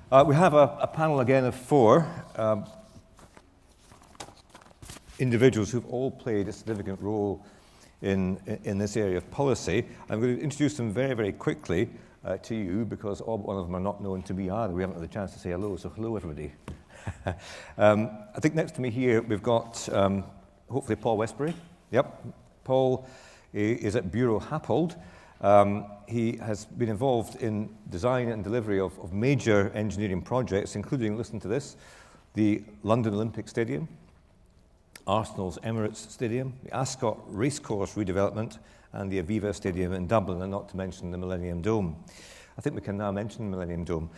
We have a panel again of four individuals who've all played a significant role in this area of policy. I'm going to introduce them very, very quickly to you because all but one of them are not known to me either. We haven't had the chance to say hello, so hello everybody. I think next to me here we've got hopefully Paul Westbury. Yep, Paul is at Burro Happold. He has been involved in design and delivery of major engineering projects, including, listen to this, the London Olympic Stadium, Arsenal's Emirates Stadium, the Ascot Racecourse redevelopment, and the Aviva Stadium in Dublin, and not to mention the Millennium Dome. I think we can now mention the Millennium Dome.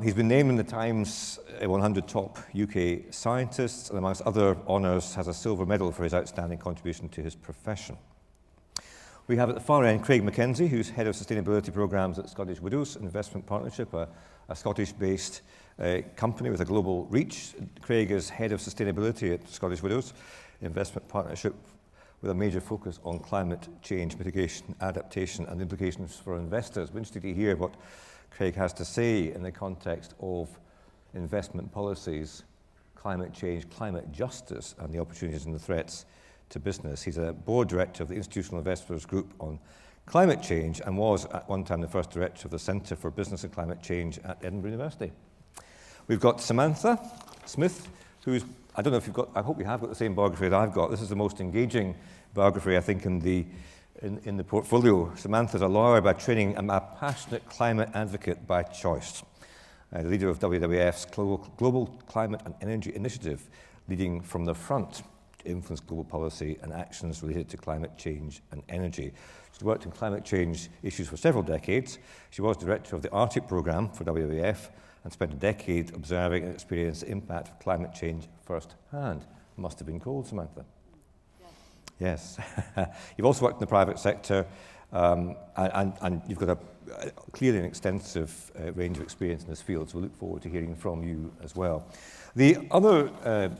He's been named in the Times 100 top UK scientists, and amongst other honours has a silver medal for his outstanding contribution to his profession. We have at the far end Craig Mackenzie, who's Head of Sustainability Programmes at Scottish Widows Investment Partnership, a Scottish-based company with a global reach. Craig is Head of Sustainability at Scottish Widows Investment Partnership with a major focus on climate change mitigation, adaptation and implications for investors. We're interested to hear what Craig has to say in the context of investment policies, climate change, climate justice and the opportunities and the threats to business. He's a board director of the Institutional Investors Group on Climate Change and was at one time the first director of the Centre for Business and Climate Change at Edinburgh University. We've got Samantha Smith, who's, I don't know if you've got, I hope you have got the same biography that I've got. This is the most engaging biography, I think, in the portfolio. Samantha's a lawyer by training and a passionate climate advocate by choice. The leader of WWF's Global Climate and Energy Initiative, leading from the front to influence global policy and actions related to climate change and energy. She's worked in climate change issues for several decades. She was director of the Arctic Programme for WWF and spent a decade observing and experiencing the impact of climate change firsthand. Must have been cold, Samantha. Yes. You've also worked in the private sector and you've got a clearly an extensive range of experience in this field, so we look forward to hearing from you as well. The other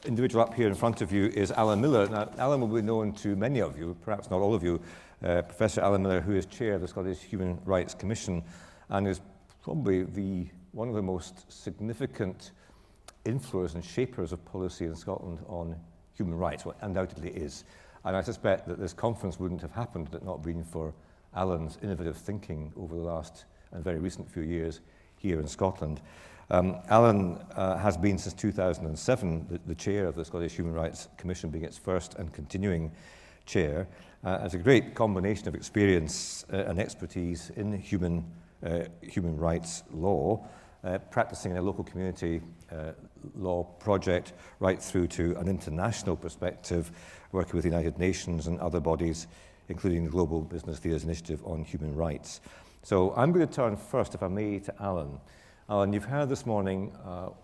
individual up here in front of you is Alan Miller. Now, Alan will be known to many of you, perhaps not all of you, Professor Alan Miller, who is chair of the Scottish Human Rights Commission and is probably one of the most significant influencers and shapers of policy in Scotland on human rights. Well, undoubtedly is. And I suspect that this conference wouldn't have happened had it not been for Alan's innovative thinking over the last and very recent few years here in Scotland. Alan has been since 2007 the chair of the Scottish Human Rights Commission, being its first and continuing chair. Has a great combination of experience and expertise in human rights law, practicing in a local community law project right through to an international perspective, working with the United Nations and other bodies, including the Global Business Leaders Initiative on Human Rights. So I'm going to turn first, if I may, to Alan. Alan, you've heard this morning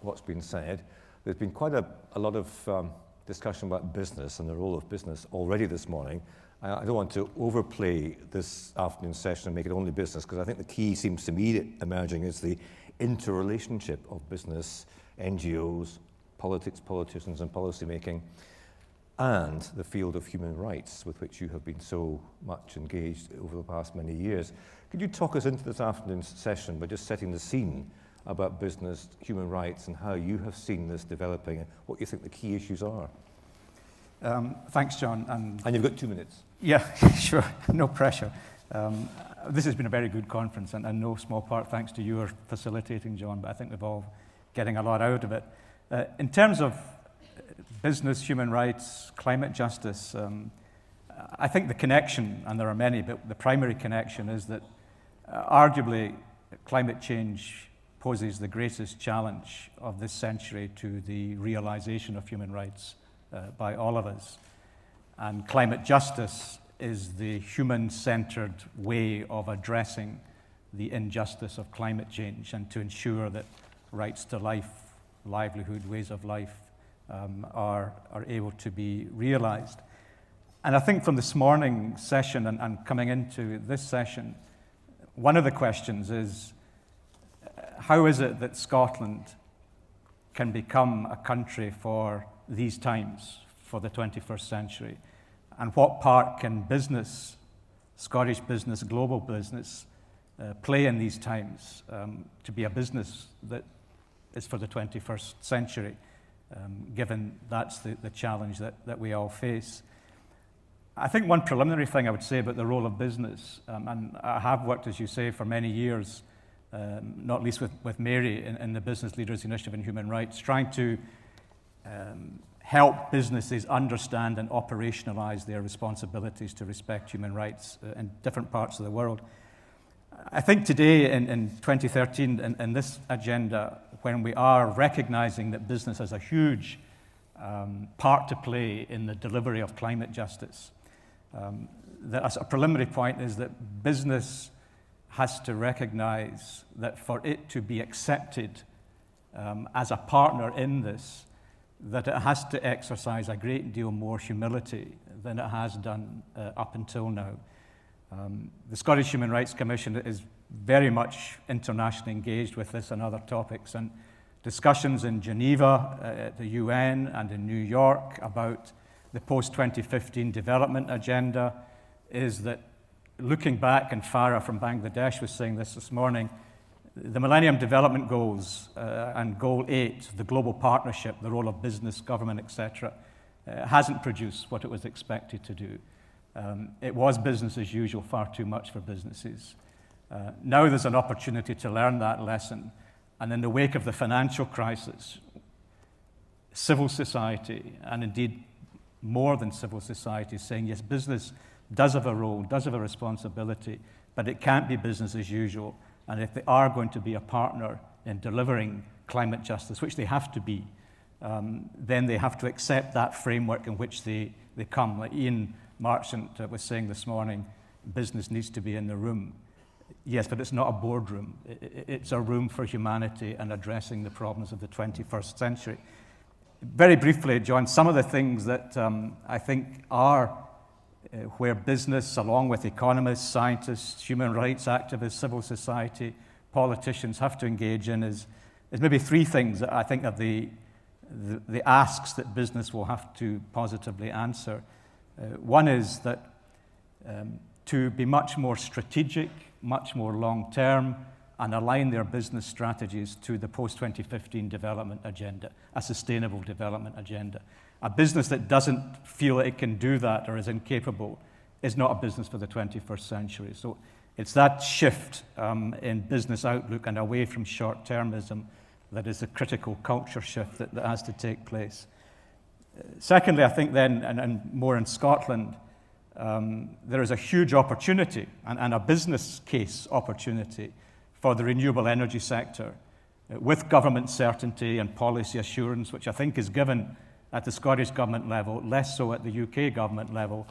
what's been said. There's been quite a lot of discussion about business and the role of business already this morning. I don't want to overplay this afternoon's session and make it only business, because I think the key seems to me emerging is the interrelationship of business, NGOs, politics, politicians and policymaking, and the field of human rights with which you have been so much engaged over the past many years. Could you talk us into this afternoon's session by just setting the scene about business, human rights, and how you have seen this developing and what you think the key issues are? Thanks, John. And you've got 2 minutes. Yeah, sure, no pressure. This has been a very good conference, and no small part thanks to your facilitating, John, but I think we're all getting a lot out of it. In terms of business, human rights, climate justice, I think the connection, and there are many, but the primary connection is that arguably climate change poses the greatest challenge of this century to the realization of human rights by all of us. And climate justice is the human-centered way of addressing the injustice of climate change and to ensure that rights to life, livelihood, ways of life are able to be realized. And I think from this morning's session and coming into this session, one of the questions is, how is it that Scotland can become a country for these times, for the 21st century? And what part can business, Scottish business, global business, play in these times to be a business that is for the 21st century, given that's the challenge that we all face. I think one preliminary thing I would say about the role of business, and I have worked, as you say, for many years, not least with Mary in the Business Leaders Initiative in Human Rights, trying to help businesses understand and operationalize their responsibilities to respect human rights in different parts of the world. I think today, in 2013, in this agenda, when we are recognizing that business has a huge part to play in the delivery of climate justice, that a preliminary point is that business has to recognize that for it to be accepted as a partner in this, that it has to exercise a great deal more humility than it has done up until now. The Scottish Human Rights Commission is very much internationally engaged with this and other topics, and discussions in Geneva, at the UN, and in New York about the post-2015 development agenda is that, looking back, and Farah from Bangladesh was saying this morning, the Millennium Development Goals and Goal 8, the global partnership, the role of business, government, etc., hasn't produced what it was expected to do. It was business as usual, far too much for businesses. Now there's an opportunity to learn that lesson, and in the wake of the financial crisis, civil society, and indeed more than civil society, is saying, yes, business does have a role, does have a responsibility, but it can't be business as usual. And if they are going to be a partner in delivering climate justice, which they have to be, then they have to accept that framework in which they come. Like Ian Marchant was saying this morning, business needs to be in the room. Yes, but it's not a boardroom. It's a room for humanity and addressing the problems of the 21st century. Very briefly, John, some of the things that I think are where business, along with economists, scientists, human rights activists, civil society, politicians have to engage in is maybe three things that I think are the asks that business will have to positively answer. One is that to be much more strategic, much more long-term, and align their business strategies to the post-2015 development agenda, a sustainable development agenda. A business that doesn't feel that it can do that or is incapable is not a business for the 21st century. So it's that shift in business outlook and away from short-termism that is a critical culture shift that has to take place. Secondly, I think then, and more in Scotland, there is a huge opportunity and a business case opportunity for the renewable energy sector with government certainty and policy assurance, which I think is given at the Scottish Government level, less so at the UK Government level,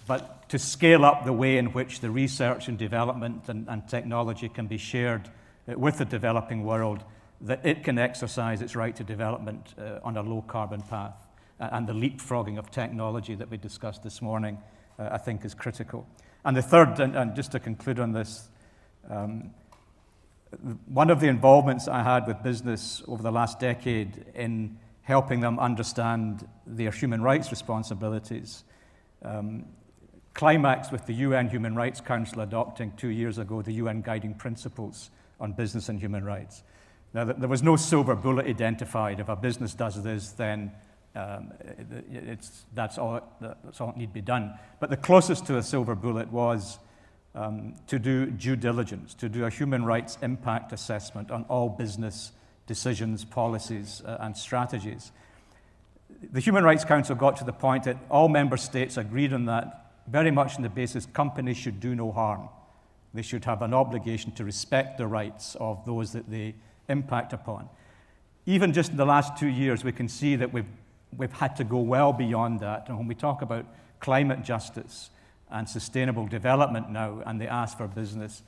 but to scale up the way in which the research and development and technology can be shared with the developing world, that it can exercise its right to development on a low-carbon path. And the leapfrogging of technology that we discussed this morning, I think, is critical. And the third, and just to conclude on this, one of the involvements I had with business over the last decade in helping them understand their human rights responsibilities, climaxed with the UN Human Rights Council adopting 2 years ago the UN Guiding Principles on Business and Human Rights. Now, there was no silver bullet identified. If a business does this, then that's all that need be done. But the closest to a silver bullet was to do due diligence, to do a human rights impact assessment on all business decisions, policies, and strategies. The Human Rights Council got to the point that all member states agreed on that, very much on the basis companies should do no harm. They should have an obligation to respect the rights of those that they impact upon. Even just in the last 2 years, we can see that we've had to go well beyond that. And when we talk about climate justice and sustainable development now, and they ask for business,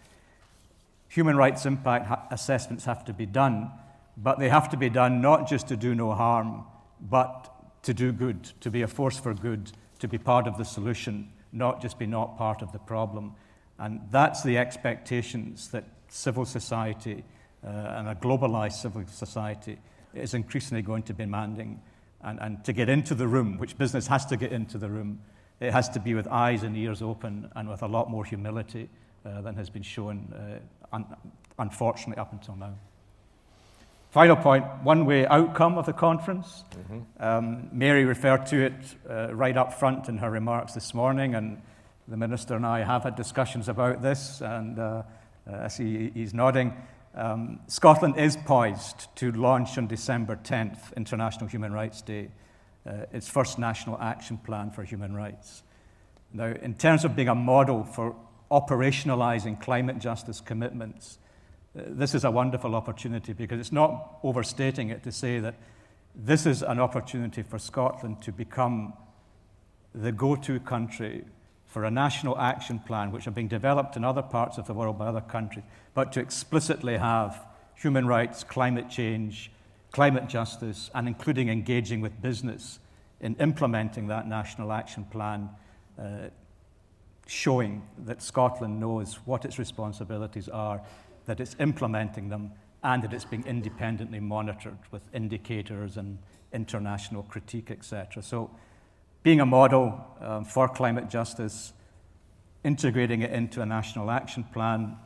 human rights impact assessments have to be done, but they have to be done not just to do no harm, but to do good, to be a force for good, to be part of the solution, not just be not part of the problem. And that's the expectations that civil society and a globalized civil society is increasingly going to be demanding. And to get into the room, which business has to get into the room, it has to be with eyes and ears open and with a lot more humility than has been shown, unfortunately, up until now. Final point, one-way outcome of the conference. Mary referred to it right up front in her remarks this morning, and the Minister and I have had discussions about this, and I see he's nodding. Scotland is poised to launch on December 10th, International Human Rights Day, its first national action plan for human rights. Now, in terms of being a model for operationalizing climate justice commitments, this is a wonderful opportunity, because it's not overstating it to say that this is an opportunity for Scotland to become the go-to country for a national action plan, which are being developed in other parts of the world by other countries, but to explicitly have human rights, climate change, climate justice, and including engaging with business in implementing that national action plan, showing that Scotland knows what its responsibilities are, that it's implementing them, and that it's being independently monitored with indicators and international critique, etc. So being a model for climate justice, integrating it into a national action plan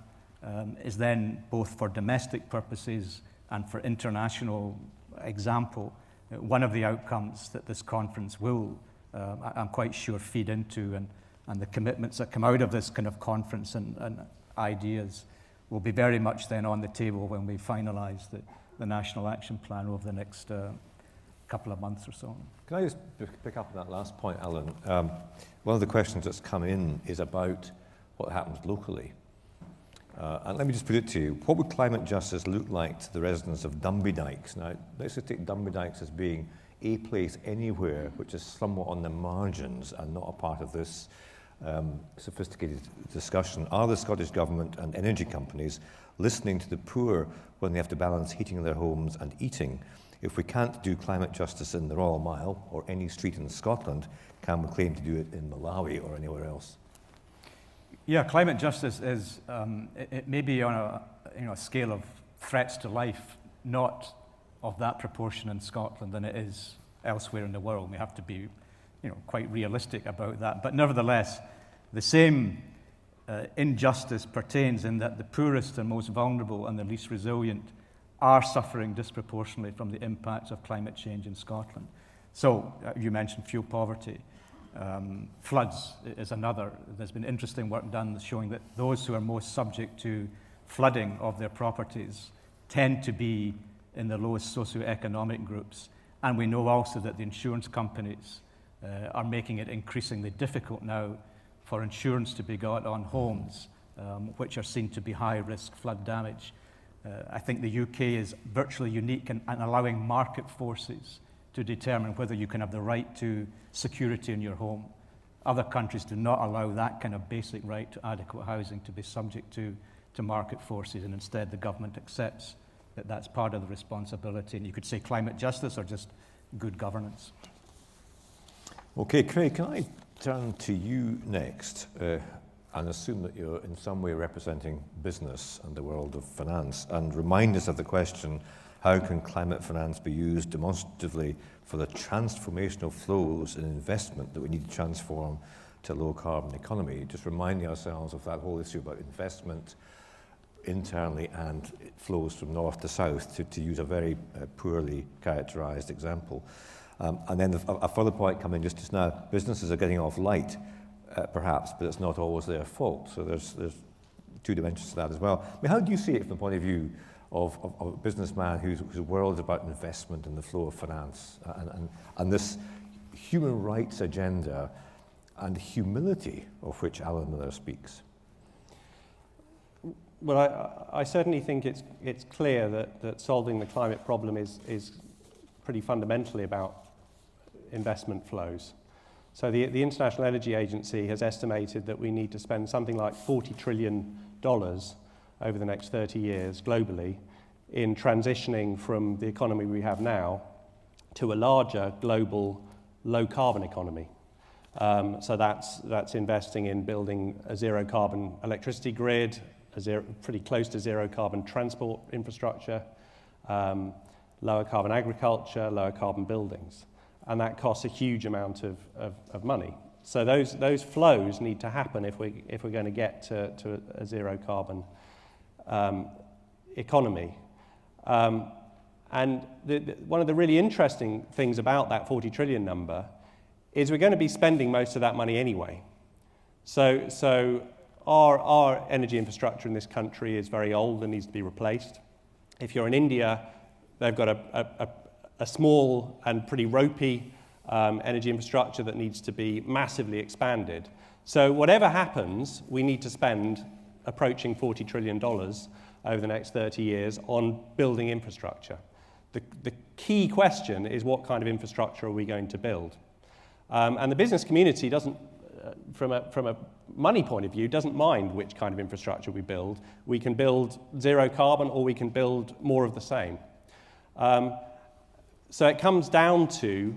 is then both for domestic purposes and for international example, one of the outcomes that this conference will, I'm quite sure, feed into, and the commitments that come out of this kind of conference and ideas will be very much then on the table when we finalise the national action plan over the next couple of months or so. Can I just pick up on that last point, Alan? One of the questions that's come in is about what happens locally. And let me just put it to you. What would climate justice look like to the residents of Dunby Dykes? Now, let's just take Dunby Dykes as being a place anywhere which is somewhat on the margins and not a part of this sophisticated discussion. Are the Scottish Government and energy companies listening to the poor when they have to balance heating in their homes and eating? If we can't do climate justice in the Royal Mile or any street in Scotland, can we claim to do it in Malawi or anywhere else? Yeah, climate justice is, it may be on a scale of threats to life, not of that proportion in Scotland than it is elsewhere in the world. We have to be quite realistic about that. But nevertheless, the same injustice pertains in that the poorest and most vulnerable and the least resilient are suffering disproportionately from the impacts of climate change in Scotland. So you mentioned fuel poverty. Floods is another. There's been interesting work done showing that those who are most subject to flooding of their properties tend to be in the lowest socioeconomic groups. And we know also that the insurance companies are making it increasingly difficult now for insurance to be got on homes which are seen to be high-risk flood damage. I think the UK is virtually unique in allowing market forces to determine whether you can have the right to security in your home. Other countries do not allow that kind of basic right to adequate housing to be subject to market forces, and instead the government accepts that that's part of the responsibility. And you could say climate justice or just good governance. Okay, Craig, can I turn to you next and assume that you're in some way representing business and the world of finance, and remind us of the question, how can climate finance be used demonstratively for the transformational flows in investment that we need to transform to a low-carbon economy? Just reminding ourselves of that whole issue about investment internally and it flows from north to south, to use a very poorly characterised example. And then a further point coming just now, businesses are getting off light, perhaps, but it's not always their fault. So there's two dimensions to that as well. I mean, how do you see it from the point of view of a businessman whose world is about investment and the flow of finance and this human rights agenda and humility of which Alan Miller speaks? Well, I certainly think it's clear that solving the climate problem is pretty fundamentally about investment flows. So the International Energy Agency has estimated that we need to spend something like $40 trillion over the next 30 years globally in transitioning from the economy we have now to a larger global low-carbon economy. So that's investing in building a zero-carbon electricity grid, pretty close to zero-carbon transport infrastructure, lower-carbon agriculture, lower-carbon buildings. And that costs a huge amount of money. So those flows need to happen if we're going to get to a zero carbon economy. And one of the really interesting things about that 40 trillion number is we're going to be spending most of that money anyway. So our energy infrastructure in this country is very old and needs to be replaced. If you're in India, they've got a small and pretty ropey energy infrastructure that needs to be massively expanded. So whatever happens, we need to spend approaching $40 trillion over the next 30 years on building infrastructure. The key question is, what kind of infrastructure are we going to build? And the business community doesn't, from a money point of view, doesn't mind which kind of infrastructure we build. We can build zero carbon, or we can build more of the same. So it comes down to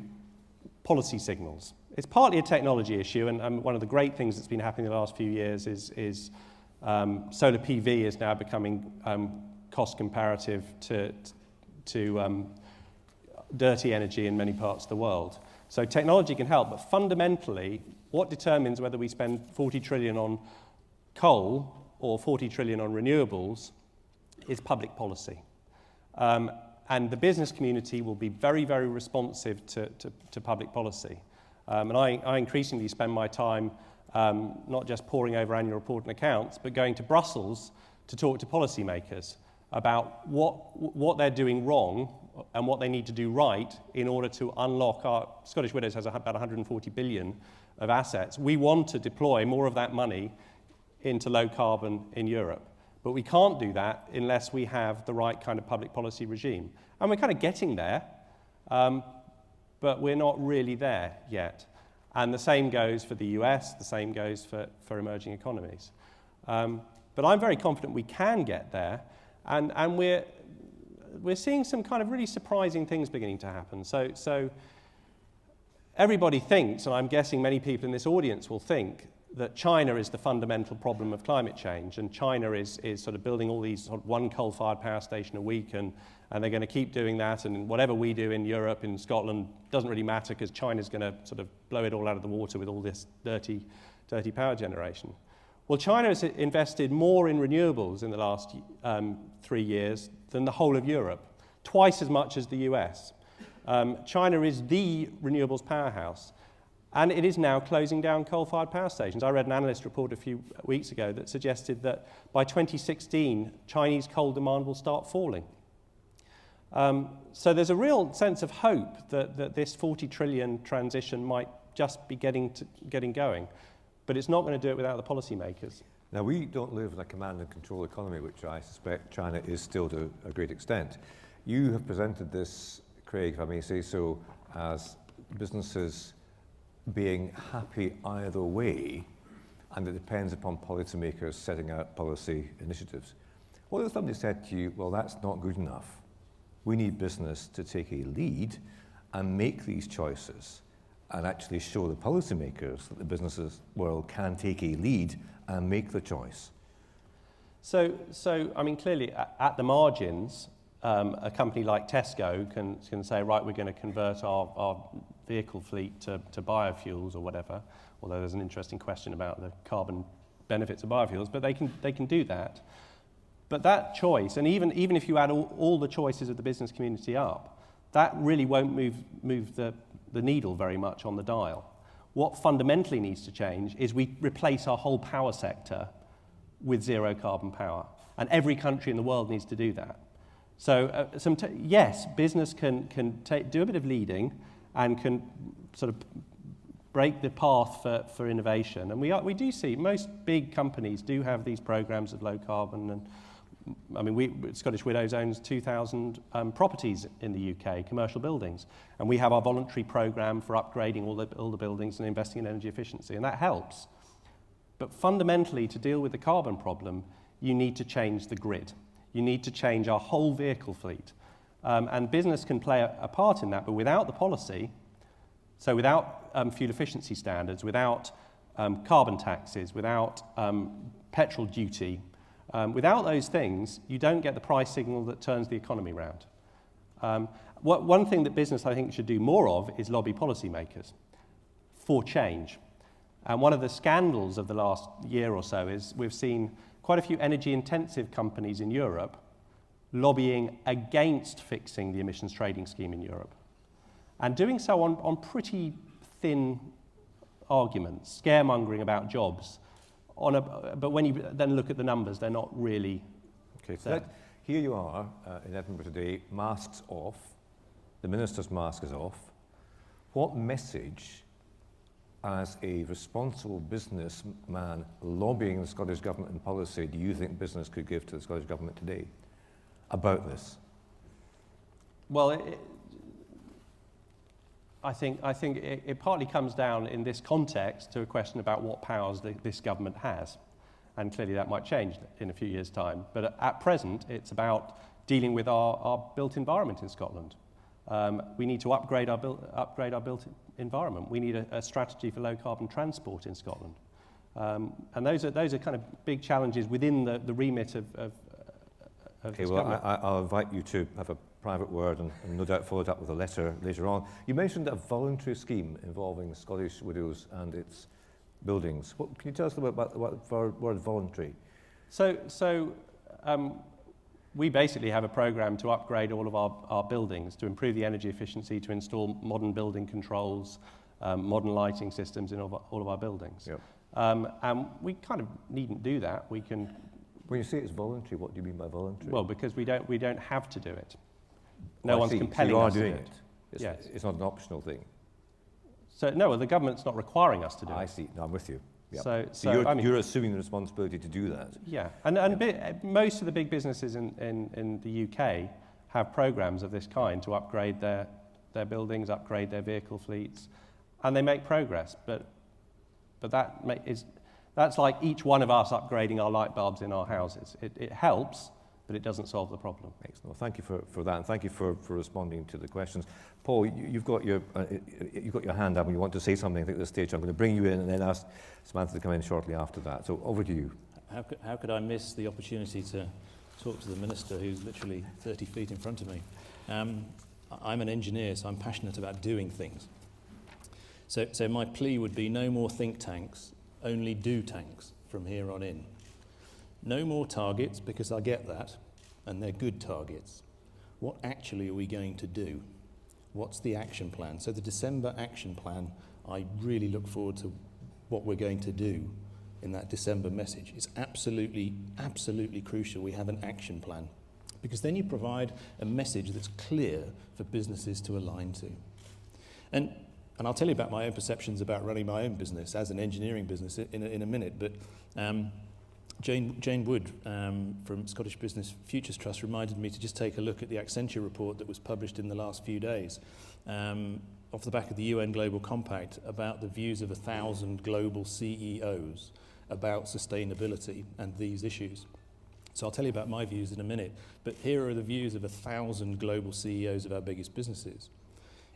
policy signals. It's partly a technology issue, and one of the great things that's been happening in the last few years is solar PV is now becoming cost comparative to dirty energy in many parts of the world. So technology can help, but fundamentally, what determines whether we spend 40 trillion on coal or 40 trillion on renewables is public policy. And the business community will be very, very responsive to public policy. And I increasingly spend my time not just poring over annual report and accounts, but going to Brussels to talk to policymakers about what they're doing wrong and what they need to do right in order to unlock our... Scottish Widows has about 140 billion of assets. We want to deploy more of that money into low carbon in Europe. But we can't do that unless we have the right kind of public policy regime. And we're kind of getting there, but we're not really there yet. And the same goes for the US, the same goes for emerging economies. But I'm very confident we can get there, and we're seeing some kind of really surprising things beginning to happen. So everybody thinks, and I'm guessing many people in this audience will think, that China is the fundamental problem of climate change, and China is sort of building all these sort of one coal-fired power station a week, and they're going to keep doing that, and whatever we do in Europe, in Scotland, doesn't really matter because China's going to sort of blow it all out of the water with all this dirty power generation. Well, China has invested more in renewables in the last 3 years than the whole of Europe, twice as much as the US. China is the renewables powerhouse. And it is now closing down coal-fired power stations. I read an analyst report a few weeks ago that suggested that by 2016, Chinese coal demand will start falling. So there's a real sense of hope that this 40 trillion transition might just be getting going. But it's not going to do it without the policymakers. Now, we don't live in a command and control economy, which I suspect China is still to a great extent. You have presented this, Craig, if I may say so, as businesses being happy either way, and it depends upon policymakers setting out policy initiatives. What if somebody said to you, well, that's not good enough. We need business to take a lead and make these choices and actually show the policymakers that the businesses world can take a lead and make the choice? So I mean, clearly, at the margins, a company like Tesco can say, right, we're going to convert our vehicle fleet to biofuels or whatever, although there's an interesting question about the carbon benefits of biofuels, but they can do that. But that choice, and even if you add all the choices of the business community up, that really won't move the needle very much on the dial. What fundamentally needs to change is we replace our whole power sector with zero carbon power, and every country in the world needs to do that. So yes, business can do a bit of leading and can sort of break the path for innovation. And we do see most big companies do have these programs of low carbon. And I mean, Scottish Widows owns 2,000 properties in the UK, commercial buildings, and we have our voluntary program for upgrading all the buildings and investing in energy efficiency, and that helps. But fundamentally, to deal with the carbon problem, you need to change the grid. You need to change our whole vehicle fleet. And business can play a part in that, but without the policy, so without fuel efficiency standards, without carbon taxes, without petrol duty, without those things, you don't get the price signal that turns the economy round. One thing that business, I think, should do more of is lobby policymakers for change. And one of the scandals of the last year or so is we've seen quite a few energy-intensive companies in Europe lobbying against fixing the emissions trading scheme in Europe, and doing so on pretty thin arguments, scaremongering about jobs. But when you then look at the numbers, they're not really Okay, so here you are in Edinburgh today, masks off, the Minister's mask is off. What message, as a responsible businessman lobbying the Scottish Government in policy, do you think business could give to the Scottish Government today about this? Well, I think it partly comes down in this context to a question about what powers this government has. And clearly that might change in a few years' time. But at present, it's about dealing with our built environment in Scotland. We need to upgrade our built environment. We need a strategy for low-carbon transport in Scotland. And those are kind of big challenges within the remit of Okay, this well, government. I'll invite you to have a private word and no doubt follow it up with a letter later on. You mentioned a voluntary scheme involving Scottish widows and its buildings. Can you tell us a little bit about the word voluntary? So we basically have a program to upgrade all of our buildings, to improve the energy efficiency, to install modern building controls, modern lighting systems in all of our buildings. Yep. And we kind of needn't do that. We can. When you say it's voluntary, what do you mean by voluntary? Well, because we don't have to do it. Oh, No I one's see. compelling so you are us to doing do it. it. Yes. It's not an optional thing. So no, well, the government's not requiring us to do I it. see. No, I'm with you. Yep. So you're, I mean, you're assuming the responsibility to do that. yeah, and most of the big businesses in the UK have programs of this kind to upgrade their buildings, upgrade their vehicle fleets, and they make progress. But that's like each one of us upgrading our light bulbs in our houses. It helps, but it doesn't solve the problem. Excellent. Well, thank you for that, and thank you for responding to the questions. Paul, you've got your hand up and you want to say something, I think, at this stage. I'm going to bring you in and then ask Samantha to come in shortly after that. So over to you. How could I miss the opportunity to talk to the Minister who's literally 30 feet in front of me? I'm an engineer, so I'm passionate about doing things. So my plea would be no more think tanks, only do tanks from here on in. No more targets, because I get that, and they're good targets. What actually are we going to do? What's the action plan? So the December action plan, I really look forward to what we're going to do in that December message. It's absolutely, absolutely crucial we have an action plan, because then you provide a message that's clear for businesses to align to. And I'll tell you about my own perceptions about running my own business as an engineering business in a minute, but Jane Wood from Scottish Business Futures Trust reminded me to just take a look at the Accenture report that was published in the last few days off the back of the UN Global Compact about the views of 1,000 global CEOs about sustainability and these issues. So I'll tell you about my views in a minute, but here are the views of 1,000 global CEOs of our biggest businesses.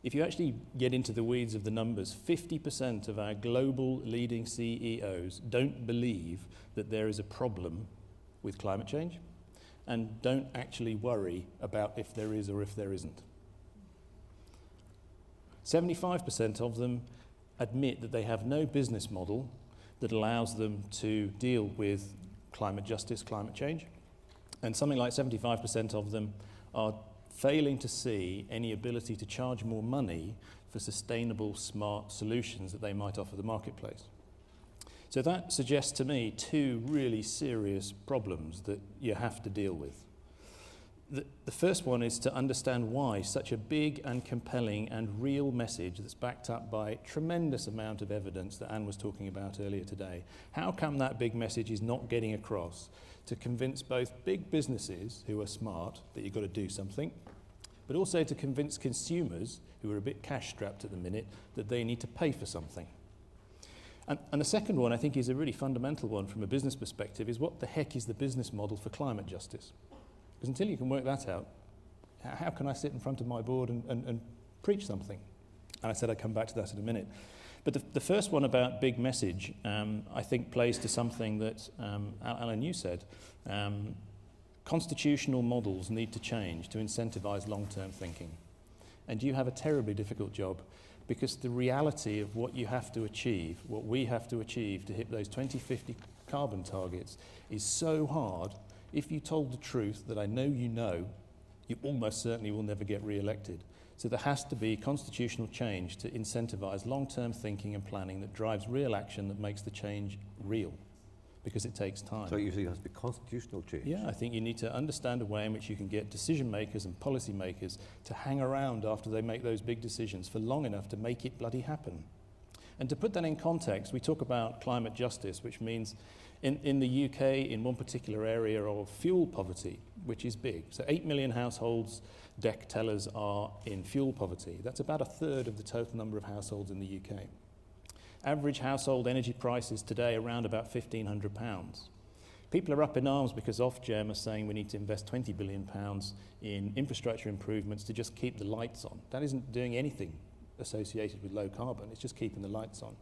If you actually get into the weeds of the numbers, 50% of our global leading CEOs don't believe that there is a problem with climate change and don't actually worry about if there is or if there isn't. 75% of them admit that they have no business model that allows them to deal with climate justice, climate change, and something like 75% of them are failing to see any ability to charge more money for sustainable, smart solutions that they might offer the marketplace. So that suggests to me two really serious problems that you have to deal with. The first one is to understand why such a big and compelling and real message that's backed up by a tremendous amount of evidence that Anne was talking about earlier today, how come that big message is not getting across to convince both big businesses who are smart that you've got to do something, but also to convince consumers who are a bit cash-strapped at the minute that they need to pay for something. And the second one, I think, is a really fundamental one from a business perspective, is what the heck is the business model for climate justice? Because until you can work that out, how can I sit in front of my board and preach something? And I said I'd come back to that in a minute. But the first one about big message, I think, plays to something that Alan, you said. Constitutional models need to change to incentivise long-term thinking. And you have a terribly difficult job because the reality of what you have to achieve, what we have to achieve to hit those 2050 carbon targets is so hard. If you told the truth that I know, you almost certainly will never get re-elected. So there has to be constitutional change to incentivize long-term thinking and planning that drives real action that makes the change real, because it takes time. So you think it has to be constitutional change? Yeah, I think you need to understand a way in which you can get decision makers and policy makers to hang around after they make those big decisions for long enough to make it bloody happen. And to put that in context, we talk about climate justice, which means in the UK, in one particular area of fuel poverty, which is big. So 8 million households, DEC tell us, are in fuel poverty. That's about 1/3 of the total number of households in the UK. Average household energy prices today around about £1,500. People are up in arms because Ofgem are saying we need to invest £20 billion in infrastructure improvements to just keep the lights on. That isn't doing anything associated with low carbon, it's just keeping the lights on.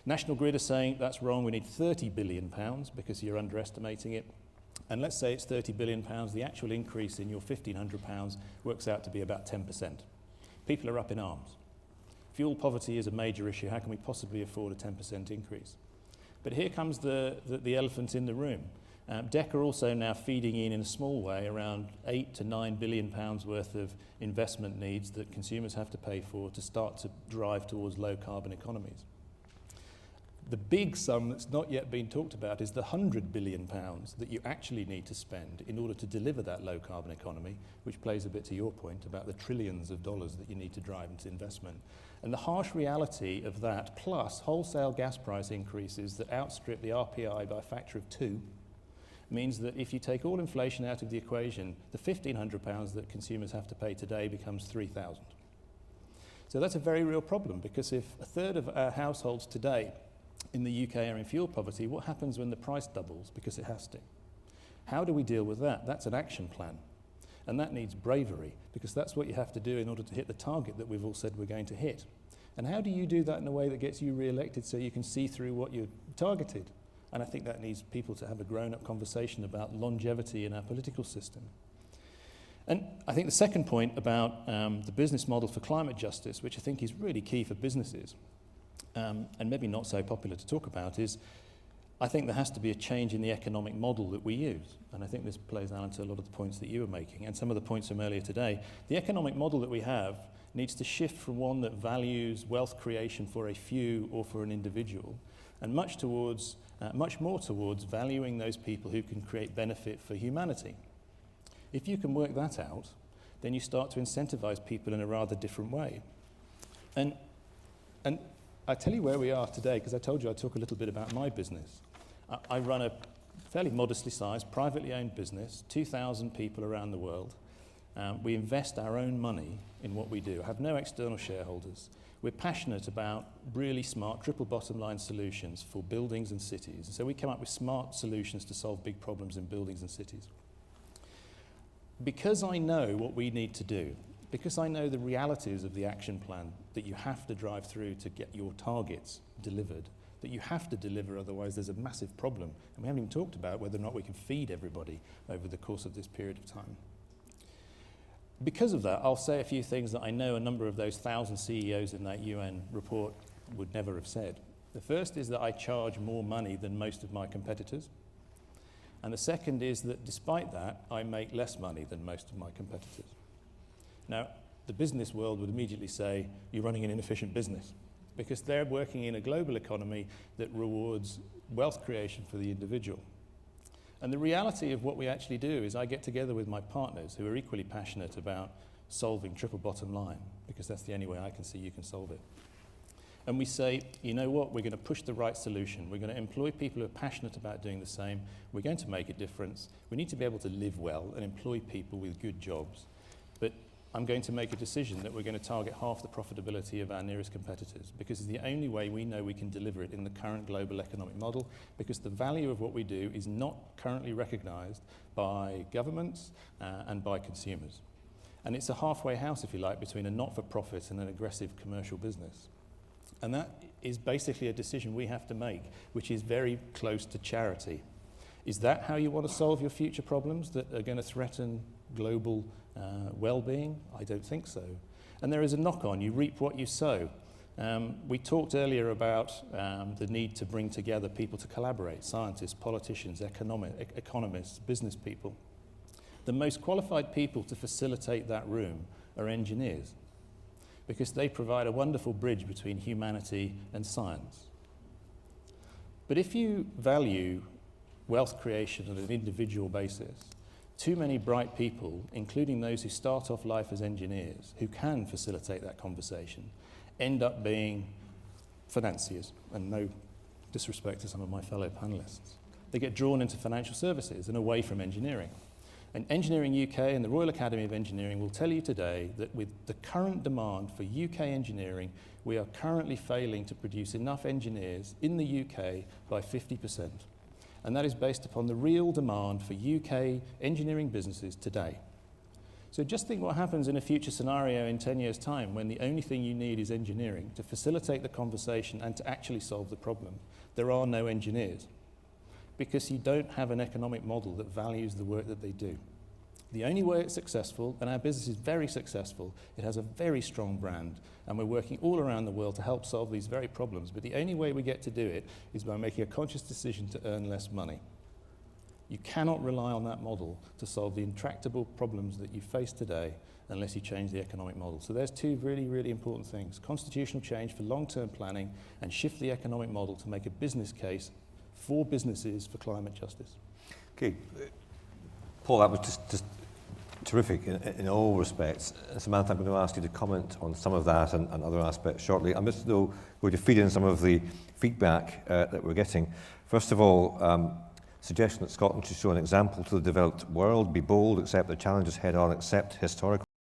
National Grid are saying that's wrong, we need £30 billion because you're underestimating it. And let's say it's £30 billion, the actual increase in your £1,500 works out to be about 10%. People are up in arms. Fuel poverty is a major issue. How can we possibly afford a 10% increase? But here comes the elephant in the room. DEC are also now feeding in a small way around £8 to £9 billion worth of investment needs that consumers have to pay for to start to drive towards low carbon economies. The big sum that's not yet been talked about is the £100 billion that you actually need to spend in order to deliver that low carbon economy, which plays a bit to your point about the trillions of dollars that you need to drive into investment. And the harsh reality of that, plus wholesale gas price increases that outstrip the RPI by a factor of 2, means that if you take all inflation out of the equation, the £1,500 that consumers have to pay today becomes £3,000. So that's a very real problem, because if 1/3 of our households today in the UK are in fuel poverty, what happens when the price doubles? Because it has to. How do we deal with that? That's an action plan. And that needs bravery, because that's what you have to do in order to hit the target that we've all said we're going to hit. And how do you do that in a way that gets you re-elected so you can see through what you targeted? And I think that needs people to have a grown-up conversation about longevity in our political system. And I think the second point about the business model for climate justice, which I think is really key for businesses, and maybe not so popular to talk about, is I think there has to be a change in the economic model that we use. And I think this plays out into a lot of the points that you were making and some of the points from earlier today. The economic model that we have needs to shift from one that values wealth creation for a few or for an individual, and much more towards valuing those people who can create benefit for humanity. If you can work that out, then you start to incentivize people in a rather different way. And I tell you where we are today, because I told you I'd talk a little bit about my business. I run a fairly modestly sized, privately owned business, 2,000 people around the world. We invest our own money in what we do. I have no external shareholders. We're passionate about really smart triple bottom line solutions for buildings and cities. So we come up with smart solutions to solve big problems in buildings and cities. Because I know what we need to do, because I know the realities of the action plan that you have to drive through to get your targets delivered, that you have to deliver, otherwise there's a massive problem. And we haven't even talked about whether or not we can feed everybody over the course of this period of time. Because of that, I'll say a few things that I know a number of those 1,000 CEOs in that UN report would never have said. The first is that I charge more money than most of my competitors. And the second is that despite that, I make less money than most of my competitors. Now, the business world would immediately say, you're running an inefficient business, because they're working in a global economy that rewards wealth creation for the individual. And the reality of what we actually do is I get together with my partners who are equally passionate about solving triple bottom line, because that's the only way I can see you can solve it. And we say, you know what, we're going to push the right solution. We're going to employ people who are passionate about doing the same. We're going to make a difference. We need to be able to live well and employ people with good jobs. But I'm going to make a decision that we're going to target half the profitability of our nearest competitors, because it's the only way we know we can deliver it in the current global economic model, because the value of what we do is not currently recognized by governments and by consumers. And it's a halfway house, if you like, between a not-for-profit and an aggressive commercial business. And that is basically a decision we have to make, which is very close to charity. Is that how you want to solve your future problems that are going to threaten global well-being? I don't think so. And there is a knock-on. You reap what you sow. We talked earlier about the need to bring together people to collaborate, scientists, politicians, economists, business people. The most qualified people to facilitate that room are engineers, because they provide a wonderful bridge between humanity and science. But if you value wealth creation on an individual basis, too many bright people, including those who start off life as engineers, who can facilitate that conversation, end up being financiers, and no disrespect to some of my fellow panelists. They get drawn into financial services and away from engineering. And Engineering UK and the Royal Academy of Engineering will tell you today that with the current demand for UK engineering, we are currently failing to produce enough engineers in the UK by 50%. And that is based upon the real demand for UK engineering businesses today. So just think what happens in a future scenario in 10 years' time when the only thing you need is engineering to facilitate the conversation and to actually solve the problem. There are no engineers, because you don't have an economic model that values the work that they do. The only way it's successful, and our business is very successful, it has a very strong brand, and we're working all around the world to help solve these very problems, but the only way we get to do it is by making a conscious decision to earn less money. You cannot rely on that model to solve the intractable problems that you face today unless you change the economic model. So there's two really, really important things: constitutional change for long-term planning and shift the economic model to make a business case for businesses for climate justice. Okay, Paul, that was just terrific in all respects. Samantha, I'm going to ask you to comment on some of that and other aspects shortly. I'm just, though, going to feed in some of the feedback that we're getting. First of all, suggestion that Scotland should show an example to the developed world, be bold, accept the challenges head on, accept historical